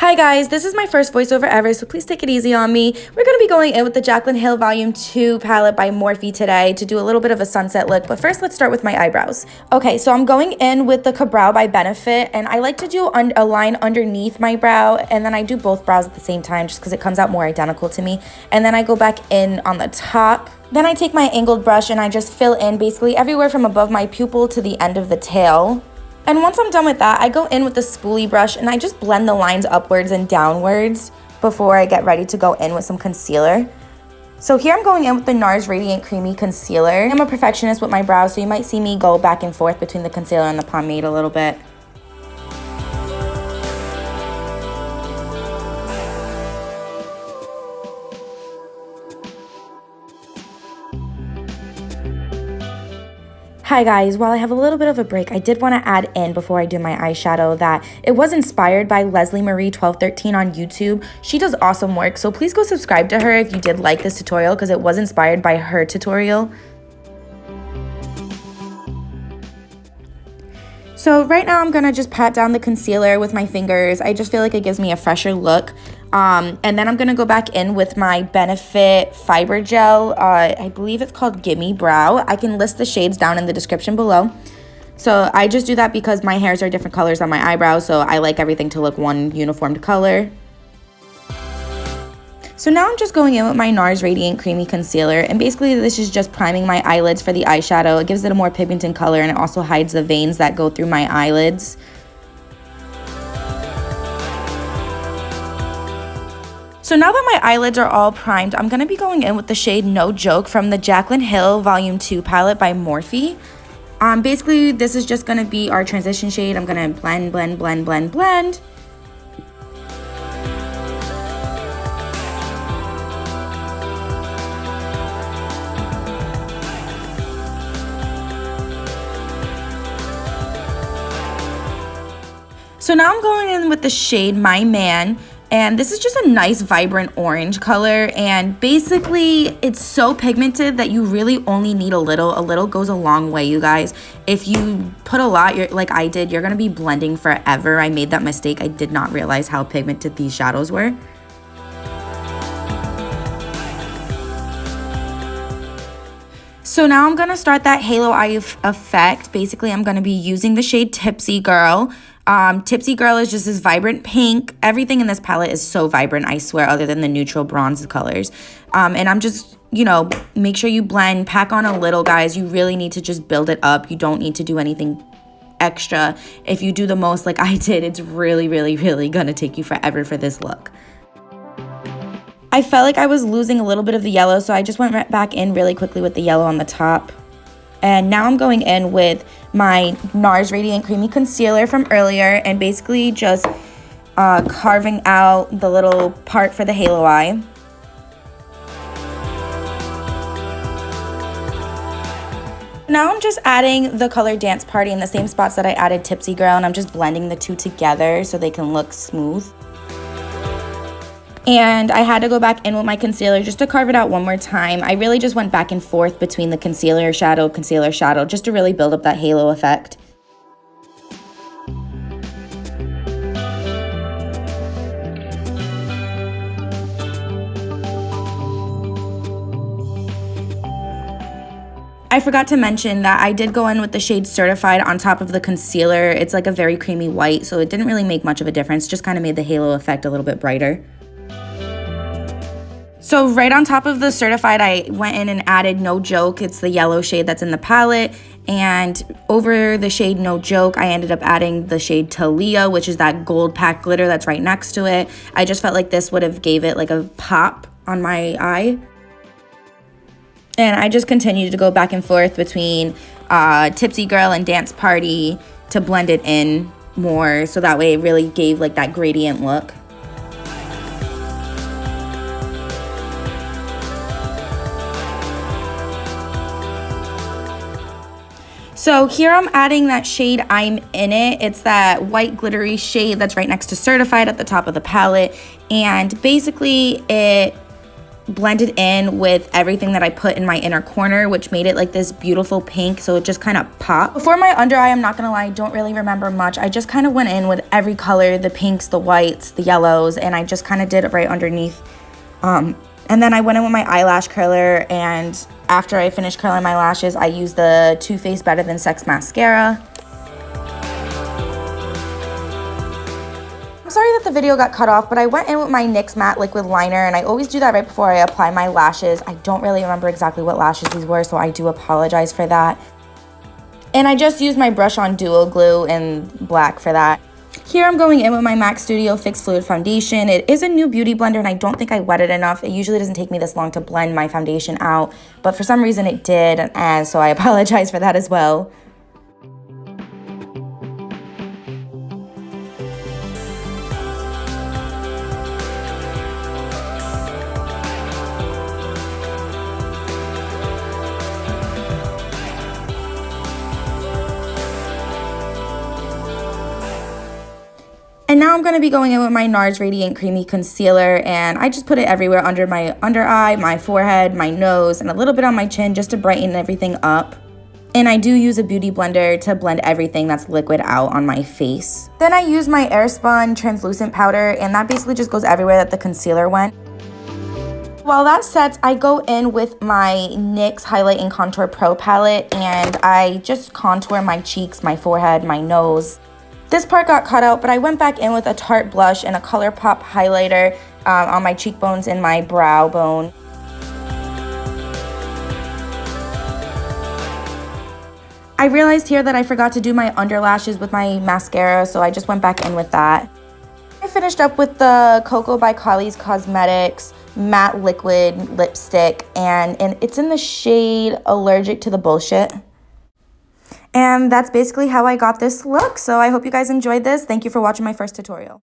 Hi guys, this is my first voiceover ever, so please take it easy on me. We're going to be going in with the Jaclyn Hill Volume 2 palette by Morphe today to do a little bit of a sunset look, but first let's start with my eyebrows. Okay, so I'm going in with the Kabrow by Benefit, and I like to do a line underneath my brow, and then I do both brows at the same time just because it comes out more identical to me, and then I go back in on the top. Then I take my angled brush and I just fill in basically everywhere from above my pupil to the end of the tail. And once I'm done with that, I go in with the spoolie brush and I just blend the lines upwards and downwards before I get ready to go in with some concealer. So here I'm going in with the NARS Radiant Creamy Concealer. I'm a perfectionist with my brows, so you might see me go back and forth between the concealer and the pomade a little bit. Hi guys, while I have a little bit of a break, I did want to add in before I do my eyeshadow that it was inspired by Leslie Marie 1213 on YouTube. She does awesome work, so please go subscribe to her if you did like this tutorial because it was inspired by her tutorial. So right now I'm gonna just pat down the concealer with my fingers. I just feel like it gives me a fresher look. And then I'm gonna go back in with my Benefit Fiber Gel. I believe it's called Gimme Brow. I can list the shades down in the description below. So I just do that because my hairs are different colors on my eyebrows, so I like everything to look one uniformed color. So now I'm just going in with my NARS Radiant Creamy Concealer, and basically this is just priming my eyelids for the eyeshadow. It gives it a more pigmented color and it also hides the veins that go through my eyelids. So now that my eyelids are all primed, I'm going to be going in with the shade No Joke from the Jaclyn Hill Volume 2 palette by Morphe. Basically this is just going to be our transition shade. I'm going to blend, blend, blend, blend, blend. So now I'm going in with the shade My Man, and this is just a nice vibrant orange color, and basically it's so pigmented that you really only need a little. A little goes a long way, you guys. If you put a lot, like I did, you're gonna be blending forever. I made that mistake. I did not realize how pigmented these shadows were. So now I'm gonna start that halo eye effect. Basically, I'm gonna be using the shade Tipsy Girl. Tipsy Girl is just this vibrant pink. Everything in this palette is so vibrant, I swear, other than the neutral bronze colors. And I'm just, you know, make sure you blend, pack on a little, guys. You really need to just build it up. You don't need to do anything extra. If you do the most like I did, it's really, really, really gonna take you forever for this look. I felt like I was losing a little bit of the yellow, so I just went right back in really quickly with the yellow on the top. And now I'm going in with my NARS Radiant Creamy Concealer from earlier and basically just carving out the little part for the halo eye. Now I'm just adding the color Dance Party in the same spots that I added Tipsy Girl, and I'm just blending the two together so they can look smooth. And I had to go back in with my concealer just to carve it out one more time. I really just went back and forth between the concealer shadow, just to really build up that halo effect. I forgot to mention that I did go in with the shade Certified on top of the concealer. It's like a very creamy white, so it didn't really make much of a difference, just kind of made the halo effect a little bit brighter. So right on top of the Certified, I went in and added No Joke. It's the yellow shade that's in the palette. And over the shade No Joke, I ended up adding the shade TALIYA, which is that gold packed glitter that's right next to it. I just felt like this would have gave it like a pop on my eye. And I just continued to go back and forth between Tipsy Girl and Dance Party to blend it in more, so that way it really gave like that gradient look. So here I'm adding that shade I'm In It. It's that white glittery shade that's right next to Certified at the top of the palette. And basically it blended in with everything that I put in my inner corner, which made it like this beautiful pink, so it just kind of popped. Before my under eye, I'm not gonna lie, I don't really remember much. I just kind of went in with every color, the pinks, the whites, the yellows, and I just kind of did it right underneath. And then I went in with my eyelash curler, and after I finished curling my lashes, I used the Too Faced Better Than Sex mascara. I'm sorry that the video got cut off, but I went in with my NYX Matte liquid liner, and I always do that right before I apply my lashes. I don't really remember exactly what lashes these were, so I do apologize for that. And I just used my brush on duo glue in black for that. Here I'm going in with my MAC Studio Fix Fluid Foundation. It is a new beauty blender, and I don't think I wet it enough. It usually doesn't take me this long to blend my foundation out, but for some reason it did, and so I apologize for that as well. And now I'm going to be going in with my NARS Radiant Creamy Concealer, and I just put it everywhere under my under eye, my forehead, my nose, and a little bit on my chin just to brighten everything up. And I do use a beauty blender to blend everything that's liquid out on my face. Then I use my AirSpun translucent powder, and that basically just goes everywhere that the concealer went. While that sets, I go in with my NYX Highlight and Contour Pro palette, and I just contour my cheeks, my forehead, my nose. This part got cut out, but I went back in with a Tarte Blush and a ColourPop highlighter on my cheekbones and my brow bone. I realized here that I forgot to do my under lashes with my mascara, so I just went back in with that. I finished up with the KoKo by Kylie's Cosmetics matte liquid lipstick, and it's in the shade Allergic to the Bullshit. And that's basically how I got this look. So I hope you guys enjoyed this. Thank you for watching my first tutorial.